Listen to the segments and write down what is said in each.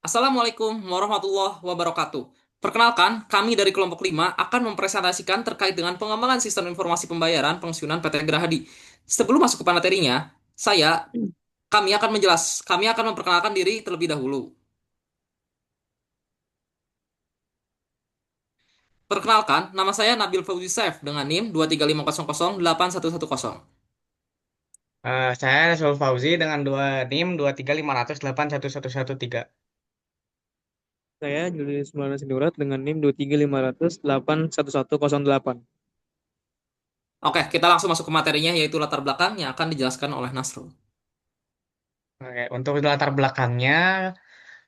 Assalamualaikum warahmatullahi wabarakatuh. Perkenalkan, kami dari kelompok 5 akan mempresentasikan terkait dengan pengembangan sistem informasi pembayaran pensiunan PT Gerahadi. Sebelum masuk ke materinya, kami akan memperkenalkan diri terlebih dahulu. Perkenalkan, nama saya Nabil Fauzi Saif dengan NIM 235008110. Saya Rasul Fauzi dengan dua NIM 23500811113. Saya Julius Maulana Sinurat dengan NIM 23500811108. Oke, kita langsung masuk ke materinya yaitu latar belakang yang akan dijelaskan oleh Nasrul. Oke, untuk latar belakangnya,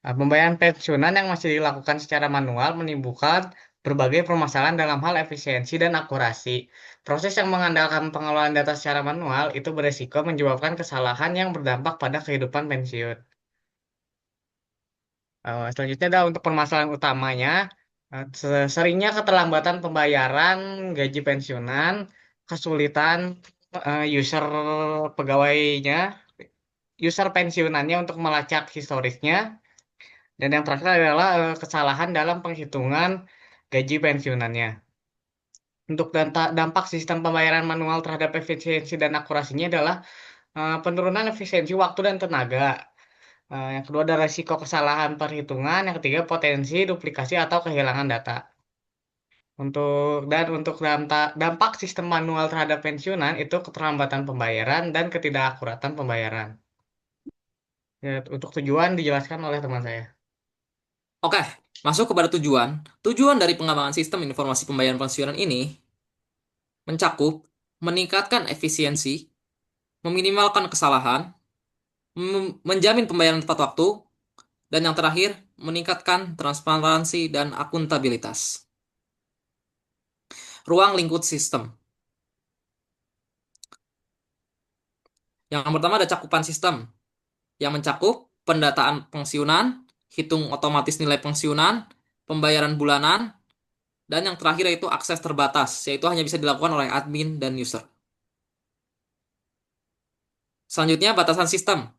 pembayaran pensiunan yang masih dilakukan secara manual menimbulkan berbagai permasalahan dalam hal efisiensi dan akurasi. Proses yang mengandalkan pengelolaan data secara manual itu beresiko menyebabkan kesalahan yang berdampak pada kehidupan pensiun. Selanjutnya adalah untuk permasalahan utamanya, seringnya keterlambatan pembayaran gaji pensiunan, kesulitan user pegawainya, user pensiunannya untuk melacak historisnya, dan yang terakhir adalah kesalahan dalam penghitungan gaji pensiunannya. Untuk dampak sistem pembayaran manual terhadap efisiensi dan akurasinya adalah penurunan efisiensi waktu dan tenaga. Yang kedua ada risiko kesalahan perhitungan, yang ketiga potensi duplikasi atau kehilangan data. Untuk dampak sistem manual terhadap pensiunan itu keterlambatan pembayaran dan ketidakakuratan pembayaran. Ya, untuk tujuan dijelaskan oleh teman saya. Oke, masuk kepada tujuan. Tujuan dari pengembangan sistem informasi pembayaran pensiunan ini mencakup meningkatkan efisiensi, meminimalkan kesalahan, menjamin pembayaran tepat waktu, dan yang terakhir, meningkatkan transparansi dan akuntabilitas. Ruang lingkup sistem. Yang pertama ada cakupan sistem, yang mencakup pendataan pensiunan, hitung otomatis nilai pensiunan, pembayaran bulanan, dan yang terakhir yaitu akses terbatas, yaitu hanya bisa dilakukan oleh admin dan user. Selanjutnya, batasan sistem.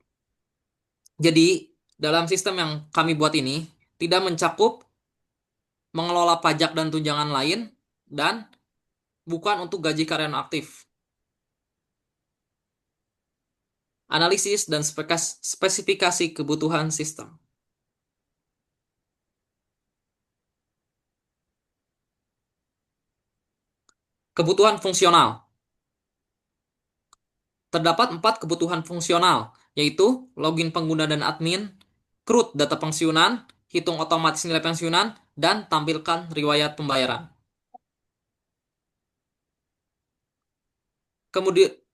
Jadi, dalam sistem yang kami buat ini, tidak mencakup mengelola pajak dan tunjangan lain, dan bukan untuk gaji karyawan aktif. Analisis dan spesifikasi kebutuhan sistem. Kebutuhan fungsional. Terdapat 4 kebutuhan fungsional, yaitu login pengguna dan admin, CRUD data pensiunan, hitung otomatis nilai pensiunan, dan tampilkan riwayat pembayaran.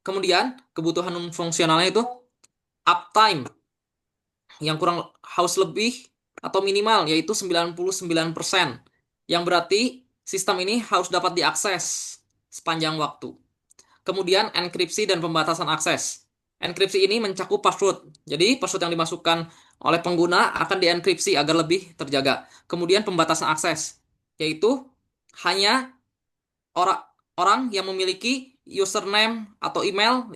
Kemudian kebutuhan fungsionalnya itu uptime, yang kurang harus lebih atau minimal yaitu 99%, yang berarti sistem ini harus dapat diakses sepanjang waktu. Kemudian enkripsi dan pembatasan akses. Enkripsi ini mencakup password. Jadi password yang dimasukkan oleh pengguna akan dienkripsi agar lebih terjaga. Kemudian pembatasan akses, yaitu hanya orang orang yang memiliki username atau email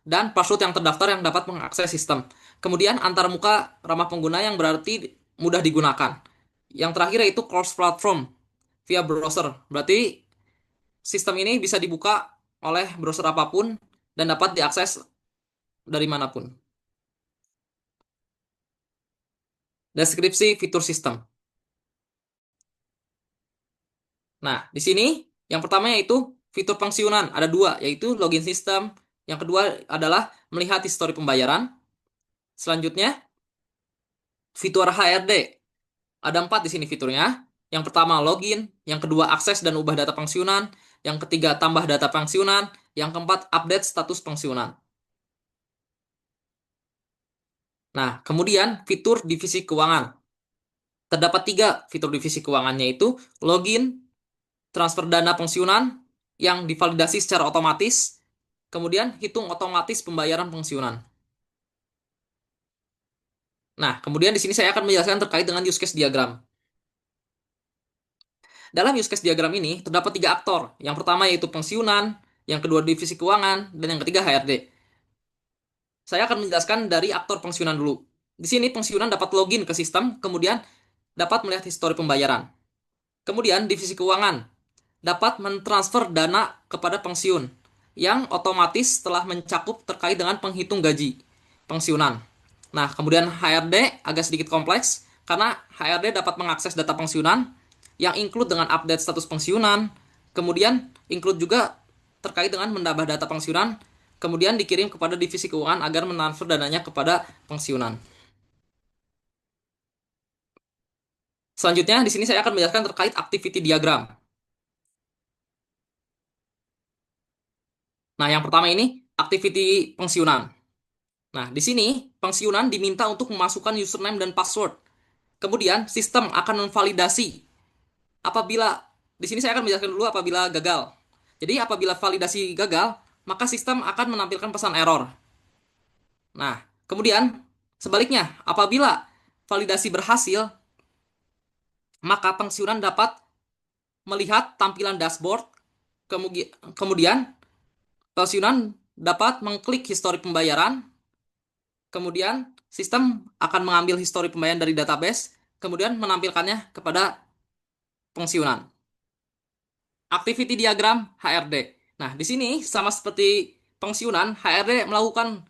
dan password yang terdaftar yang dapat mengakses sistem. Kemudian antarmuka ramah pengguna yang berarti mudah digunakan. Yang terakhir yaitu cross platform via browser. Berarti sistem ini bisa dibuka oleh browser apapun dan dapat diakses dari manapun. Deskripsi fitur sistem. Nah, di sini yang pertama yaitu fitur pensiunan. Ada dua, yaitu login sistem. Yang kedua adalah melihat histori pembayaran. Selanjutnya, fitur HRD. Ada 4 di sini fiturnya. Yang pertama login, yang kedua akses dan ubah data pensiunan, yang ketiga tambah data pensiunan, yang keempat update status pensiunan. Nah, kemudian fitur divisi keuangan. Terdapat 3 fitur divisi keuangannya itu login, transfer dana pensiunan yang divalidasi secara otomatis, kemudian hitung otomatis pembayaran pensiunan. Nah, kemudian di sini saya akan menjelaskan terkait dengan use case diagram. Dalam use case diagram ini terdapat 3 aktor. Yang pertama yaitu pensiunan, yang kedua divisi keuangan, dan yang ketiga HRD. Saya akan menjelaskan dari aktor pensiunan dulu. Di sini pensiunan dapat login ke sistem, kemudian dapat melihat histori pembayaran. Kemudian divisi keuangan dapat mentransfer dana kepada pensiun yang otomatis telah mencakup terkait dengan penghitung gaji pensiunan. Nah, kemudian HRD agak sedikit kompleks karena HRD dapat mengakses data pensiunan yang include dengan update status pensiunan, kemudian include juga terkait dengan menambah data pensiunan, kemudian dikirim kepada divisi keuangan agar mentransfer dananya kepada pensiunan. Selanjutnya, di sini saya akan menjelaskan terkait activity diagram. Nah, yang pertama ini activity pensiunan. Nah, di sini pensiunan diminta untuk memasukkan username dan password. Kemudian sistem akan memvalidasi apabila di sini saya akan menjelaskan dulu apabila gagal. Jadi apabila validasi gagal, maka sistem akan menampilkan pesan error. Nah, kemudian sebaliknya, apabila validasi berhasil, maka pensiunan dapat melihat tampilan dashboard. Kemudian pensiunan dapat mengklik histori pembayaran. Kemudian sistem akan mengambil histori pembayaran dari database, kemudian menampilkannya kepada pensiunan. Activity diagram HRD. Nah, di sini sama seperti pensiunan, HRD melakukan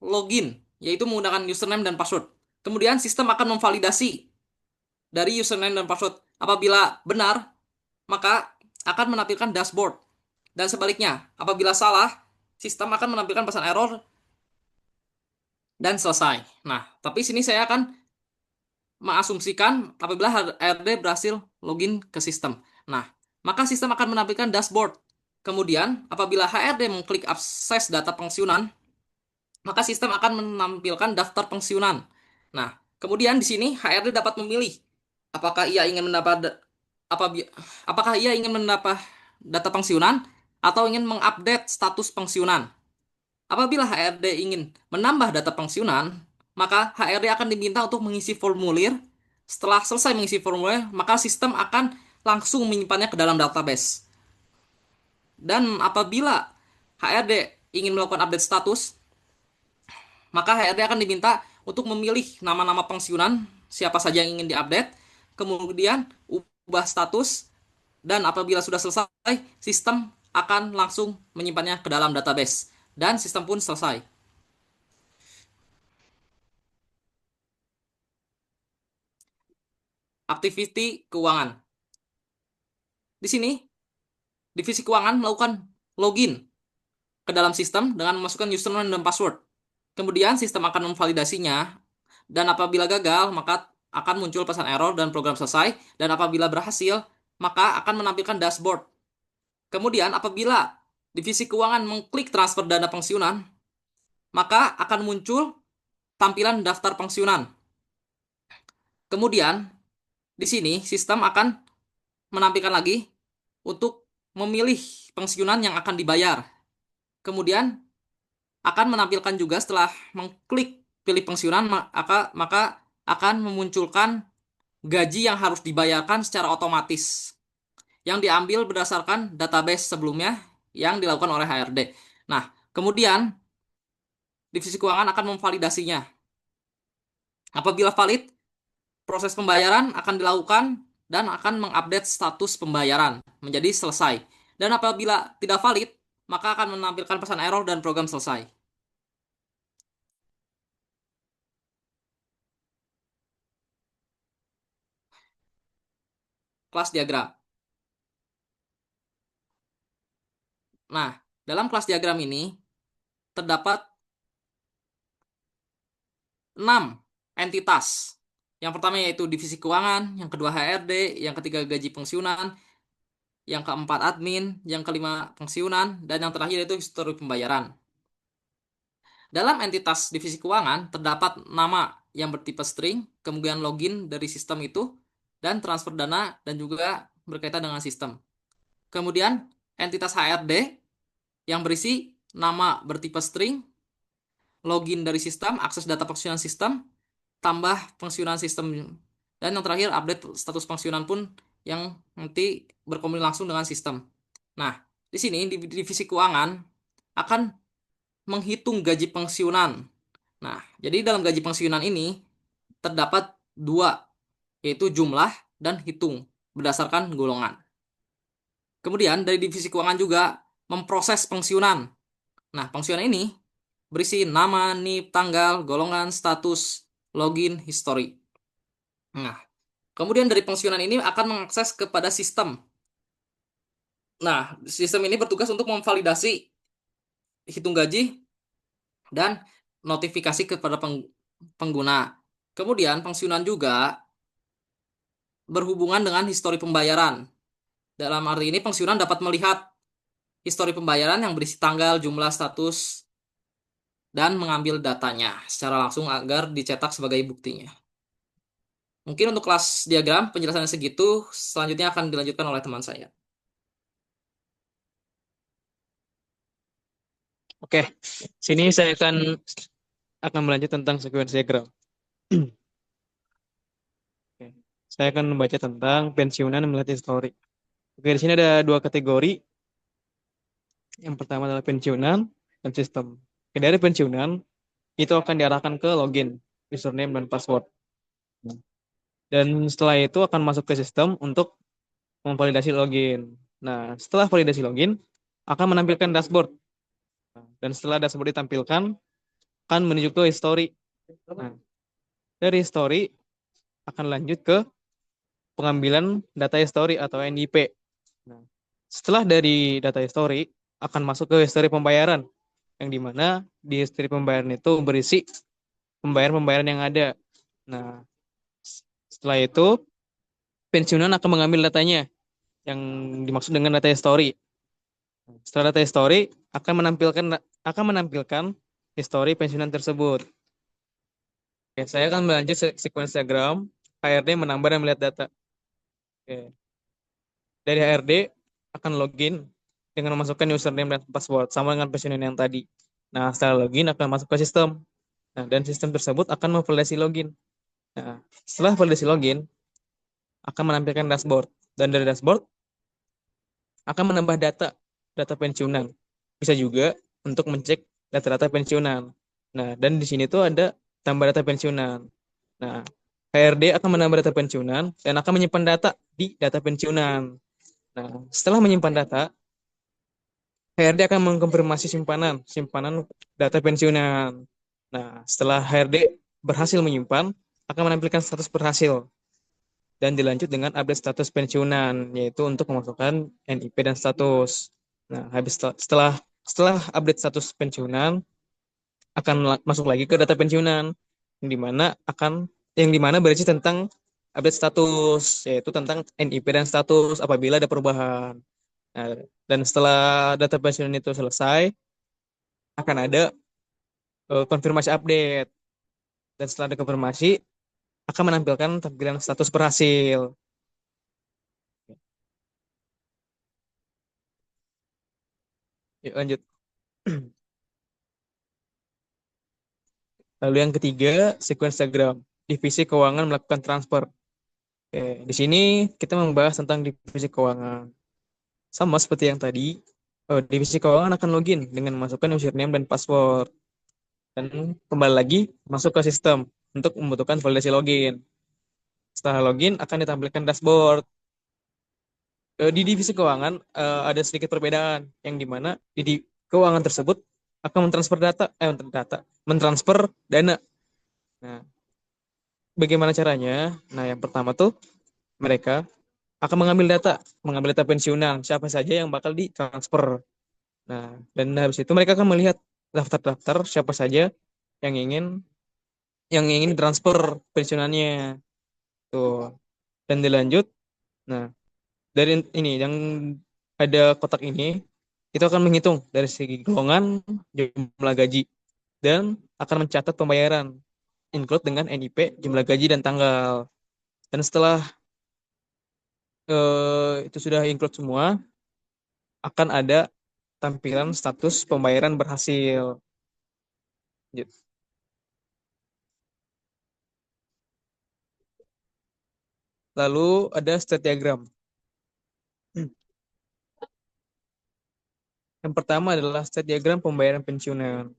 login, yaitu menggunakan username dan password. Kemudian sistem akan memvalidasi dari username dan password. Apabila benar, maka akan menampilkan dashboard. Dan sebaliknya, apabila salah, sistem akan menampilkan pesan error dan selesai. Nah, tapi sini saya akan mengasumsikan apabila HRD berhasil login ke sistem. Nah, maka sistem akan menampilkan dashboard. Kemudian, apabila HRD mengklik akses data pensiunan, maka sistem akan menampilkan daftar pensiunan. Nah, kemudian di sini HRD dapat memilih apakah ia ingin mendapat apakah ia ingin mendapat data pensiunan atau ingin mengupdate status pensiunan. Apabila HRD ingin menambah data pensiunan, maka HRD akan diminta untuk mengisi formulir. Setelah selesai mengisi formulir, maka sistem akan langsung menyimpannya ke dalam database. Dan apabila HRD ingin melakukan update status, maka HRD akan diminta untuk memilih nama-nama pensiunan, siapa saja yang ingin diupdate, kemudian ubah status, dan apabila sudah selesai, sistem akan langsung menyimpannya ke dalam database. Dan sistem pun selesai. Activity keuangan. Di sini, divisi keuangan melakukan login ke dalam sistem dengan memasukkan username dan password. Kemudian sistem akan memvalidasinya, dan apabila gagal, maka akan muncul pesan error dan program selesai, dan apabila berhasil, maka akan menampilkan dashboard. Kemudian apabila divisi keuangan mengklik transfer dana pensiunan, maka akan muncul tampilan daftar pensiunan. Kemudian di sini sistem akan menampilkan lagi untuk memilih pensiunan yang akan dibayar. Kemudian akan menampilkan juga setelah mengklik pilih pensiunan, maka akan memunculkan gaji yang harus dibayarkan secara otomatis yang diambil berdasarkan database sebelumnya yang dilakukan oleh HRD. Nah, kemudian divisi keuangan akan memvalidasinya. Apabila valid, proses pembayaran akan dilakukan dan akan mengupdate status pembayaran menjadi selesai. Dan apabila tidak valid, maka akan menampilkan pesan error dan program selesai. Kelas diagram. Nah, dalam kelas diagram ini terdapat 6 entitas. Yang pertama yaitu divisi keuangan, yang kedua HRD, yang ketiga gaji pensiunan, yang keempat admin, yang kelima pensiunan, dan yang terakhir yaitu histori pembayaran. Dalam entitas divisi keuangan terdapat nama yang bertipe string, kemudian login dari sistem itu, dan transfer dana dan juga berkaitan dengan sistem. Kemudian entitas HRD yang berisi nama bertipe string, login dari sistem, akses data pensiunan sistem, tambah pensiunan sistem, dan yang terakhir update status pensiunan pun yang nanti berkomunikasi langsung dengan sistem. Nah, di sini di divisi keuangan akan menghitung gaji pensiunan. Nah, jadi dalam gaji pensiunan ini terdapat dua, yaitu jumlah dan hitung berdasarkan golongan. Kemudian dari divisi keuangan juga memproses pensiunan. Nah, pensiunan ini berisi nama, NIP, tanggal, golongan, status, login, history. Nah, kemudian dari pensiunan ini akan mengakses kepada sistem. Nah, sistem ini bertugas untuk memvalidasi hitung gaji dan notifikasi kepada pengguna. Kemudian pensiunan juga berhubungan dengan histori pembayaran. Dalam arti ini pensiunan dapat melihat histori pembayaran yang berisi tanggal, jumlah, status, dan mengambil datanya secara langsung agar dicetak sebagai buktinya. Mungkin untuk kelas diagram penjelasannya segitu, selanjutnya akan dilanjutkan oleh teman saya. Oke, sini saya akan melanjut tentang sequence diagram. Oke. Saya akan membaca tentang pensiunan melihat histori. Oke, di sini ada dua kategori. Yang pertama adalah pensiunan dan sistem. Oke, dari pensiunan itu akan diarahkan ke login, username dan password. Dan setelah itu akan masuk ke sistem untuk memvalidasi login. Nah, setelah validasi login akan menampilkan dashboard. Dan setelah dashboard ditampilkan akan menuju ke history. Nah, dari history akan lanjut ke pengambilan data history atau NIP. Nah, setelah dari data history akan masuk ke history pembayaran, yang dimana di history pembayaran itu berisi pembayaran-pembayaran yang ada. Nah, setelah itu pensiunan akan mengambil datanya yang dimaksud dengan data history. Setelah data history akan menampilkan history pensiunan tersebut. Oke, saya akan melanjut sequence diagram HRD menambah dan melihat data. Oke. Dari HRD akan login dengan memasukkan username dan password sama dengan pensiunan yang tadi. Nah, setelah login akan masuk ke sistem. Nah, dan sistem tersebut akan memvalidasi login. Nah, setelah validasi login akan menampilkan dashboard, dan dari dashboard akan menambah data pensiunan. Bisa juga untuk mencek data-data pensiunan. Nah, dan di sini tuh ada tambah data pensiunan. Nah, HRD akan menambah data pensiunan dan akan menyimpan data di data pensiunan. Nah, setelah menyimpan data, HRD akan mengkonfirmasi simpanan data pensiunan. Nah, setelah HRD berhasil menyimpan, akan menampilkan status berhasil dan dilanjut dengan update status pensiunan, yaitu untuk memasukkan NIP dan status. Nah, setelah update status pensiunan, akan masuk lagi ke data pensiunan, yang dimana berisi tentang update status, yaitu tentang NIP dan status apabila ada perubahan. Nah, dan setelah data pensiunan itu selesai, akan ada konfirmasi update. Dan setelah ada konfirmasi, akan menampilkan tampilan status berhasil. Yuk lanjut. Lalu yang ketiga, sequence diagram. Divisi keuangan melakukan transfer. Oke, di sini kita membahas tentang divisi keuangan. Sama seperti yang tadi, divisi keuangan akan login dengan memasukkan username dan password. Dan kembali lagi masuk ke sistem untuk membutuhkan validasi login. Setelah login akan ditampilkan dashboard. Di divisi keuangan ada sedikit perbedaan yang dimana keuangan tersebut akan mentransfer dana. Nah, bagaimana caranya? Nah, yang pertama tuh mereka akan mengambil data pensiunan siapa saja yang bakal ditransfer. Nah, dan habis itu mereka akan melihat daftar-daftar siapa saja yang ingin transfer pensiunannya tuh, dan dilanjut. Nah, dari ini yang ada kotak ini itu akan menghitung dari segi golongan, jumlah gaji, dan akan mencatat pembayaran include dengan NIP, jumlah gaji dan tanggal. Dan setelah itu sudah include semua, akan ada tampilan status pembayaran berhasil. Lalu ada state diagram. Yang pertama adalah state diagram pembayaran pensiunan.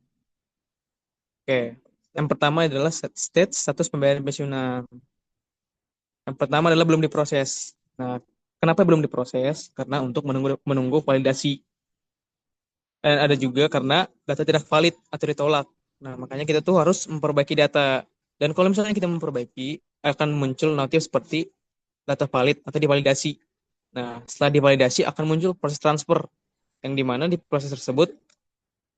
Oke. Yang pertama adalah state status pembayaran pensiunan. Yang pertama adalah belum diproses. Nah, kenapa belum diproses? Karena untuk menunggu validasi. Dan ada juga karena data tidak valid atau ditolak. Nah, makanya kita tuh harus memperbaiki data. Dan kalau misalnya kita memperbaiki, akan muncul notif seperti data valid atau divalidasi. Nah, setelah divalidasi akan muncul proses transfer, yang dimana di proses tersebut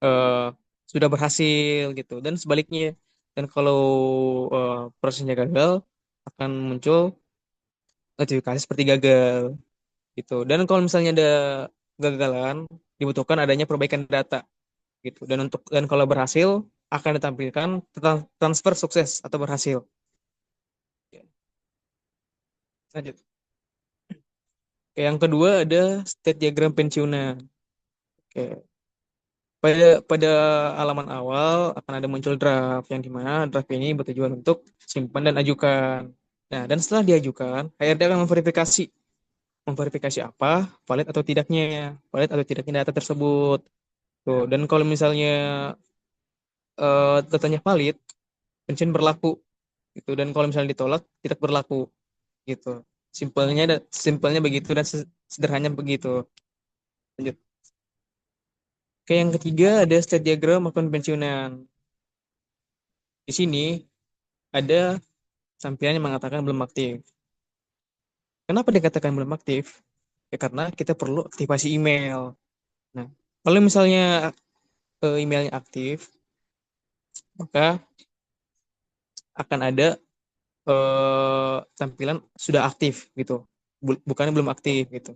eh, sudah berhasil gitu. Dan sebaliknya, dan kalau prosesnya gagal, akan muncul notifikasi seperti gagal gitu. Dan kalau misalnya ada kegagalan, dibutuhkan adanya perbaikan data gitu. Dan kalau berhasil akan ditampilkan transfer sukses atau berhasil. Lanjut. Oke, yang kedua ada state diagram pensiunan. Oke. Pada halaman awal akan ada muncul draft yang dimana draft ini bertujuan untuk simpan dan ajukan. Nah, dan setelah diajukan, HRD akan memverifikasi apa valid atau tidaknya data tersebut. Tuh, dan kalau misalnya datanya valid, pensiun berlaku gitu. Dan kalau misalnya ditolak, tidak berlaku gitu. Simpelnya begitu dan sederhananya begitu. Lanjut. Oke, yang ketiga ada state diagram akun pensiunan. Di sini ada tampilan yang mengatakan belum aktif. Kenapa dikatakan belum aktif? Ya karena kita perlu aktivasi email. Nah, kalau misalnya emailnya aktif, maka akan ada tampilan sudah aktif gitu. Bukannya belum aktif gitu.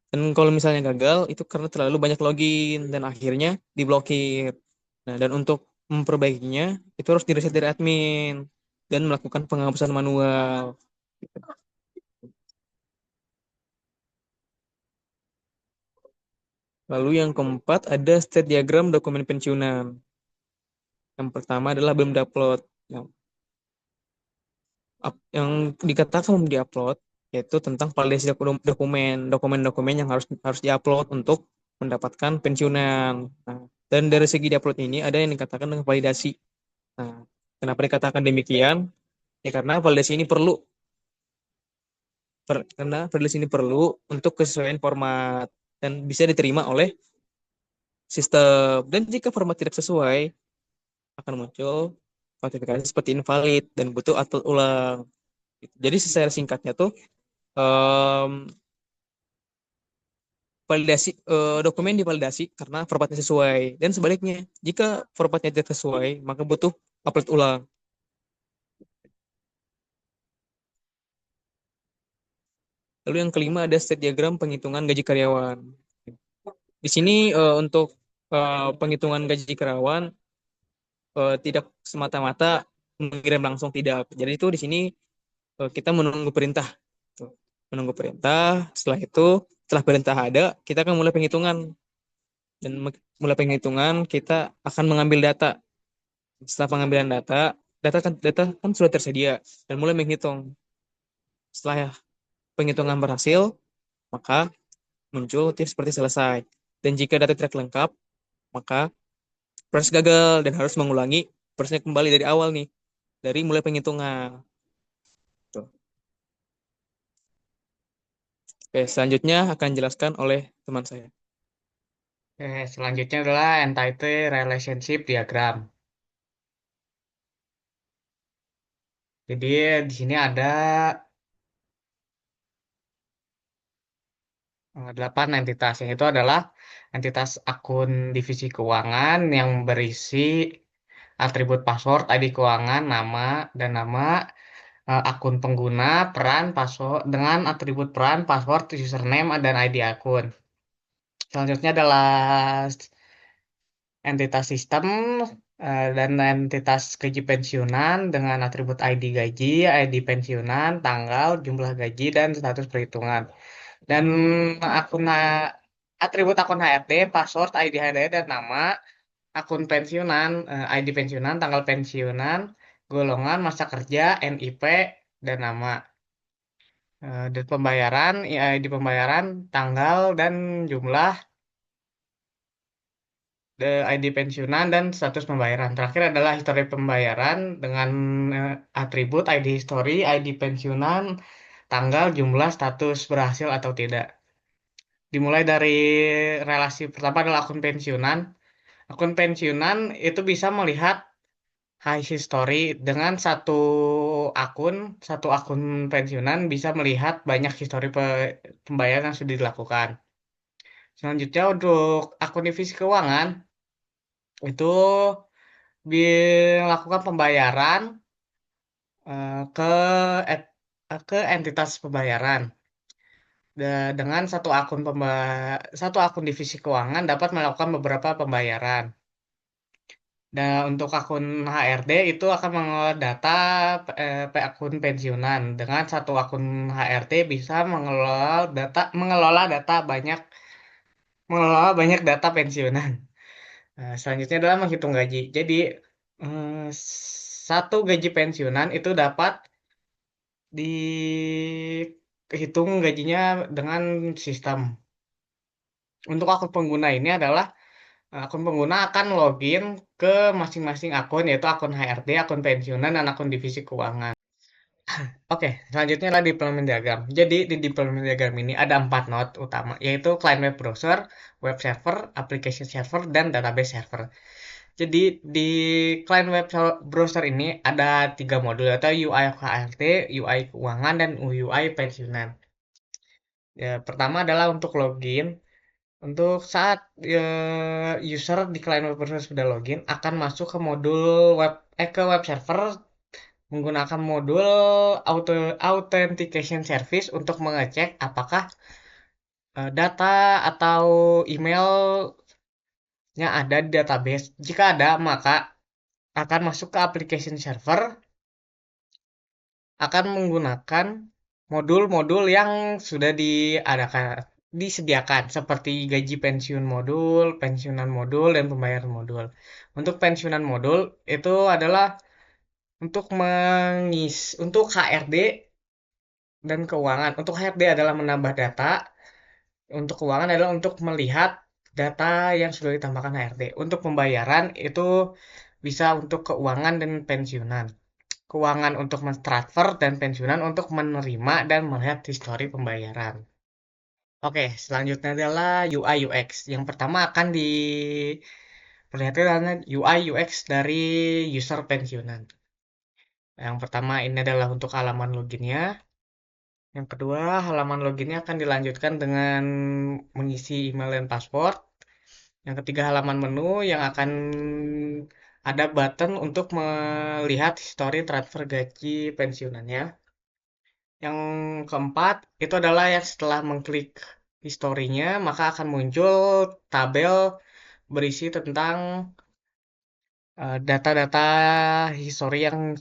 Dan kalau misalnya gagal, itu karena terlalu banyak login dan akhirnya diblokir. Nah, dan untuk memperbaikinya, itu harus direset dari admin dan melakukan penghapusan manual. Lalu yang keempat ada state diagram dokumen pensiunan. Yang pertama adalah belum diupload. Yang, yang dikatakan belum diupload yaitu tentang validasi dokumen-dokumen yang harus diupload untuk mendapatkan pensiunan. Nah, dan dari segi diupload ini ada yang dikatakan dengan validasi. Nah, kenapa dikatakan demikian? Ya karena validasi ini perlu untuk kesesuaian format dan bisa diterima oleh sistem. Dan jika format tidak sesuai, akan muncul notifikasi seperti invalid dan butuh upload ulang. Jadi secara singkatnya tuh em, dokumen divalidasi karena formatnya sesuai dan sebaliknya jika formatnya tidak sesuai maka butuh upload ulang. Lalu yang kelima ada state diagram penghitungan gaji karyawan. Di sini untuk penghitungan gaji karyawan tidak semata-mata mengirim langsung tidak. Jadi itu di sini kita menunggu perintah. Tuh. Menunggu perintah. Setelah perintah ada, kita akan mulai penghitungan. Dan mulai penghitungan, kita akan mengambil data. Setelah pengambilan data kan sudah tersedia dan mulai menghitung. Setelah penghitungan berhasil, maka muncul tips seperti selesai. Dan jika data tidak lengkap, maka proses gagal dan harus mengulangi prosesnya kembali dari awal nih, dari mulai penghitungan. Tuh. Oke, selanjutnya akan dijelaskan oleh teman saya. Selanjutnya adalah entity relationship diagram. Jadi di sini ada 8 entitas. Yang itu adalah entitas akun divisi keuangan yang berisi atribut password, ID keuangan, nama, dan nama, akun pengguna, peran, password, dengan atribut peran, password, username, dan ID akun. Selanjutnya adalah entitas sistem dan entitas gaji pensiunan dengan atribut ID gaji, ID pensiunan, tanggal, jumlah gaji, dan status perhitungan. Dan akun atribut akun HRD, password, ID HRD, dan nama, akun pensiunan, ID pensiunan, tanggal pensiunan, golongan, masa kerja, NIP, dan nama. Dan pembayaran, ID pembayaran, tanggal, dan jumlah ID pensiunan, dan status pembayaran. Terakhir adalah histori pembayaran dengan atribut ID history, ID pensiunan, tanggal, jumlah, status berhasil atau tidak. Dimulai dari relasi pertama adalah akun pensiunan. Akun pensiunan itu bisa melihat high history dengan satu akun pensiunan bisa melihat banyak histori pembayaran yang sudah dilakukan. Selanjutnya untuk akun divisi keuangan itu melakukan pembayaran eh, ke et- ke entitas pembayaran. Dengan satu akun divisi keuangan dapat melakukan beberapa pembayaran. Dan untuk akun HRD itu akan mengelola data akun pensiunan. Dengan satu akun HRD bisa mengelola banyak data pensiunan. Nah, selanjutnya adalah menghitung gaji. Jadi satu gaji pensiunan itu dapat dihitung gajinya dengan sistem. Untuk akun pengguna ini adalah akun pengguna akan login ke masing-masing akun, yaitu akun HRD, akun pensiunan, dan akun divisi keuangan. Oke, selanjutnya adalah deployment diagram. Jadi di deployment diagram ini ada 4 node utama, yaitu client web browser, web server, application server, dan database server. Jadi di client web browser ini ada 3 modul, yaitu UI HRD, UI keuangan, dan UI pensiunan. Ya, pertama adalah untuk login. Untuk saat user di client web browser sudah login, akan masuk ke modul ke web server menggunakan modul authentication service untuk mengecek apakah data atau emailnya ada di database. Jika ada, maka akan masuk ke application server, akan menggunakan modul-modul yang sudah disediakan seperti gaji pensiun modul, pensiunan modul, dan pembayaran modul. Untuk pensiunan modul itu adalah untuk HRD dan keuangan. Untuk HRD adalah menambah data, untuk keuangan adalah untuk melihat data yang sudah ditambahkan HRD. Untuk pembayaran itu bisa untuk keuangan dan pensiunan. Keuangan untuk mentransfer dan pensiunan untuk menerima dan melihat histori pembayaran. Oke, selanjutnya adalah UI UX. Yang pertama akan diperlihatkan adalah UI UX dari user pensiunan. Yang pertama ini adalah untuk halaman loginnya. Yang kedua, halaman loginnya akan dilanjutkan dengan mengisi email dan password. Yang ketiga, halaman menu yang akan ada button untuk melihat histori transfer gaji pensiunannya. Yang keempat, itu adalah yang setelah mengklik historinya, maka akan muncul tabel berisi tentang data-data histori yang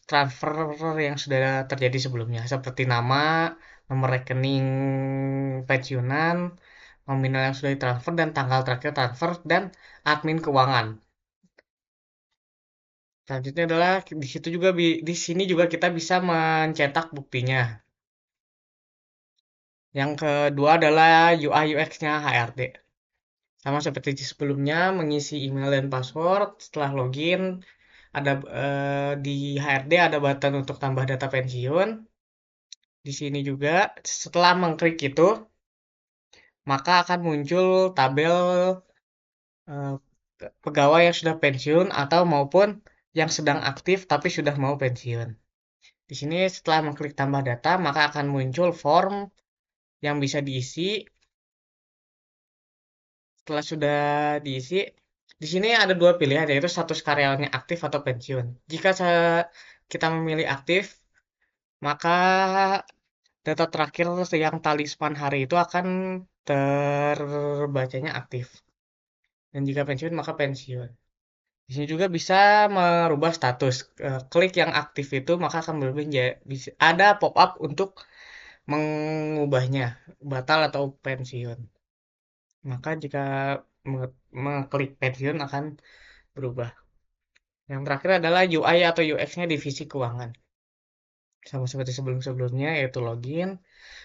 transfer yang sudah terjadi sebelumnya, seperti nama, nomor rekening pensiunan, nominal yang sudah ditransfer, dan tanggal terakhir transfer, dan admin keuangan. Selanjutnya adalah di sini juga kita bisa mencetak buktinya. Yang kedua adalah UI UX-nya HRD. Sama seperti sebelumnya, mengisi email dan password. Setelah login, di HRD ada button untuk tambah data pensiun. Di sini juga setelah mengklik itu, maka akan muncul tabel eh, pegawai yang sudah pensiun atau maupun yang sedang aktif tapi sudah mau pensiun. Di sini setelah mengklik tambah data, maka akan muncul form yang bisa diisi. Setelah sudah diisi, di sini ada dua pilihan, yaitu status karyawannya aktif atau pensiun. Jika kita memilih aktif, maka data terakhir yang talisman hari itu akan terbacanya aktif. Dan jika pensiun, maka pensiun. Di sini juga bisa merubah status. Klik yang aktif itu, maka akan berubah ada pop-up untuk mengubahnya, batal atau pensiun. Maka jika mengklik pensiun akan berubah. Yang terakhir adalah UI atau UX-nya divisi keuangan. Sama seperti sebelum-sebelumnya, yaitu login.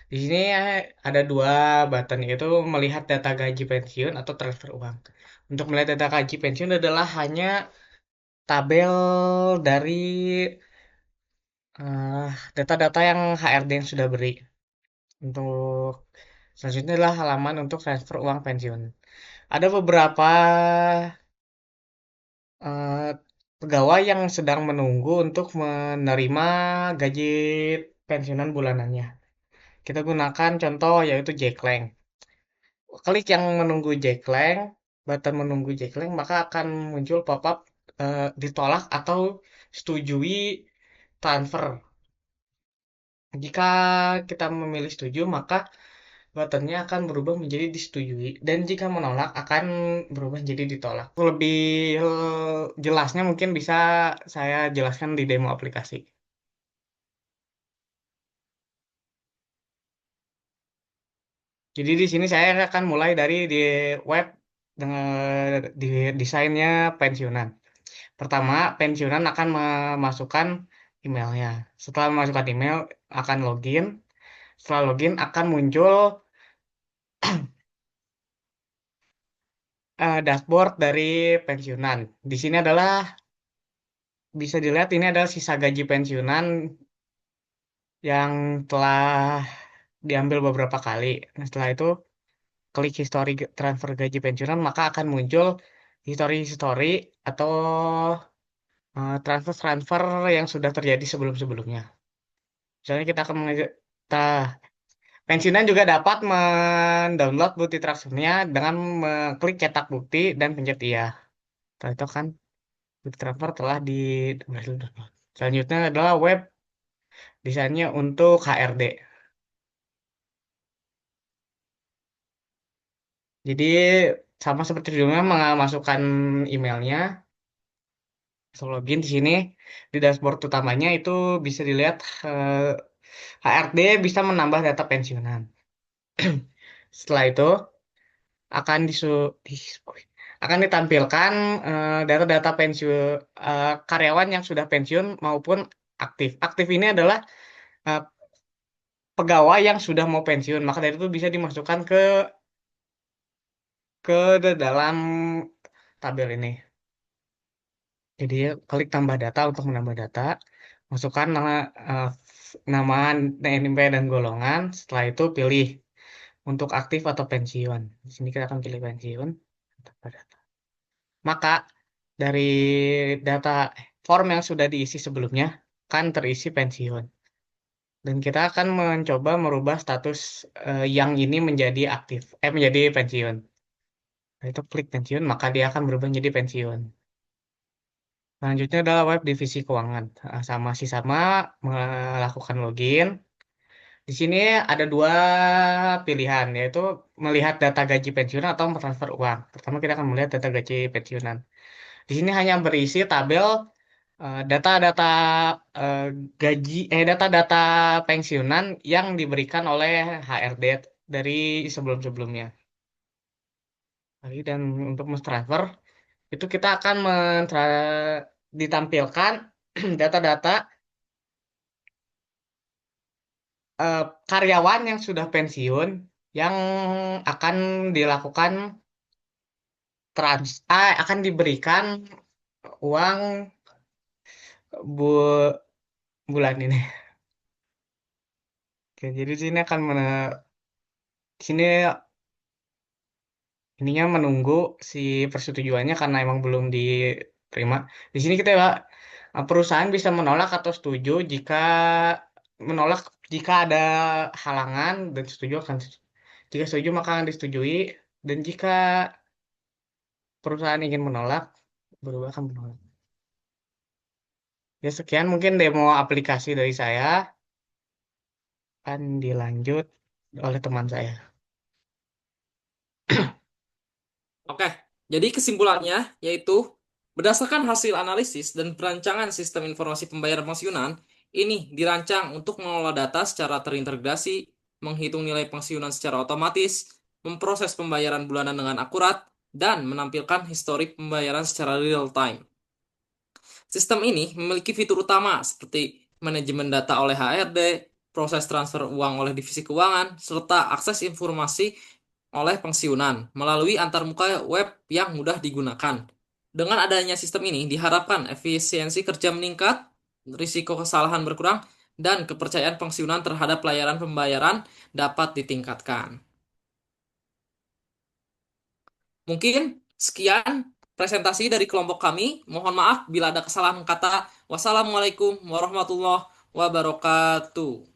Di sini ada dua button, yaitu melihat data gaji pensiun atau transfer uang. untuk melihat data gaji pensiun adalah hanya tabel dari eh, data-data yang HRD yang sudah beri. Untuk selanjutnya adalah halaman untuk transfer uang pensiun. Ada beberapa eh, pegawai yang sedang menunggu untuk menerima gaji pensiunan bulanannya. Kita gunakan contoh yaitu Jeklang. Klik yang menunggu Jeklang, button menunggu Jeklang, maka akan muncul pop-up ditolak atau setujui transfer. Jika kita memilih setuju, maka buttonnya akan berubah menjadi disetujui. Dan jika menolak, akan berubah menjadi ditolak. Lebih jelasnya mungkin bisa saya jelaskan di demo aplikasi. Jadi di sini saya akan mulai dari di web dengan di desainnya pensiunan. Pertama, pensiunan akan memasukkan emailnya. Setelah memasukkan email, akan login. Setelah login, akan muncul dashboard dari pensiunan. Di sini adalah bisa dilihat ini adalah sisa gaji pensiunan yang telah diambil beberapa kali. Nah, setelah itu klik history transfer gaji pensiunan maka akan muncul history atau transfer-transfer yang sudah terjadi sebelum-sebelumnya. Misalnya kita akan pensiunan juga dapat mendownload bukti transfernya dengan mengklik cetak bukti dan pencet iya. Setelah itu kan bukti transfer telah berhasil download. Selanjutnya adalah web desainnya untuk HRD. Jadi sama seperti dulu memasukkan emailnya, langsung login di sini di dashboard utamanya itu bisa dilihat HRD bisa menambah data pensiunan. Setelah itu akan akan ditampilkan data-data pensiun karyawan yang sudah pensiun maupun aktif. Aktif ini adalah eh, pegawai yang sudah mau pensiun, maka dari itu bisa dimasukkan dalam tabel ini. Jadi klik tambah data untuk menambah data, masukkan eh, nama NIP dan golongan. Setelah itu pilih untuk aktif atau pensiun. Di sini kita akan pilih pensiun. Tambah data. Maka dari data form yang sudah diisi sebelumnya kan terisi pensiun. Dan kita akan mencoba merubah status yang ini menjadi aktif, menjadi pensiun. Nah, itu klik pensiun, maka dia akan berubah menjadi pensiun. Selanjutnya adalah web divisi keuangan. Sama melakukan login. Di sini ada dua pilihan, yaitu melihat data gaji pensiunan atau transfer uang. Pertama kita akan melihat data gaji pensiunan. Di sini hanya berisi tabel data-data eh, data-data pensiunan yang diberikan oleh HRD dari sebelum-sebelumnya. Dan untuk mentransfer itu kita akan ditampilkan data-data eh, karyawan yang sudah pensiun yang akan dilakukan akan diberikan uang bu bulan ini. Oke, jadi sini akan sini ininya menunggu si persetujuannya karena emang belum diterima. Di sini kita perusahaan bisa menolak atau setuju menolak jika ada halangan dan setuju jika setuju maka akan disetujui dan jika perusahaan ingin menolak berubah akan menolak. Ya sekian mungkin demo aplikasi dari saya akan dilanjut oleh teman saya. Oke, jadi kesimpulannya yaitu berdasarkan hasil analisis dan perancangan sistem informasi pembayaran pensiunan, ini dirancang untuk mengelola data secara terintegrasi, menghitung nilai pensiunan secara otomatis, memproses pembayaran bulanan dengan akurat, dan menampilkan historik pembayaran secara real time. Sistem ini memiliki fitur utama seperti manajemen data oleh HRD, proses transfer uang oleh divisi keuangan, serta akses informasi oleh pensiunan melalui antarmuka web yang mudah digunakan. Dengan adanya sistem ini, diharapkan efisiensi kerja meningkat, risiko kesalahan berkurang, dan kepercayaan pensiunan terhadap layanan pembayaran dapat ditingkatkan. Mungkin sekian presentasi dari kelompok kami. Mohon maaf bila ada kesalahan kata. Wassalamualaikum warahmatullahi wabarakatuh.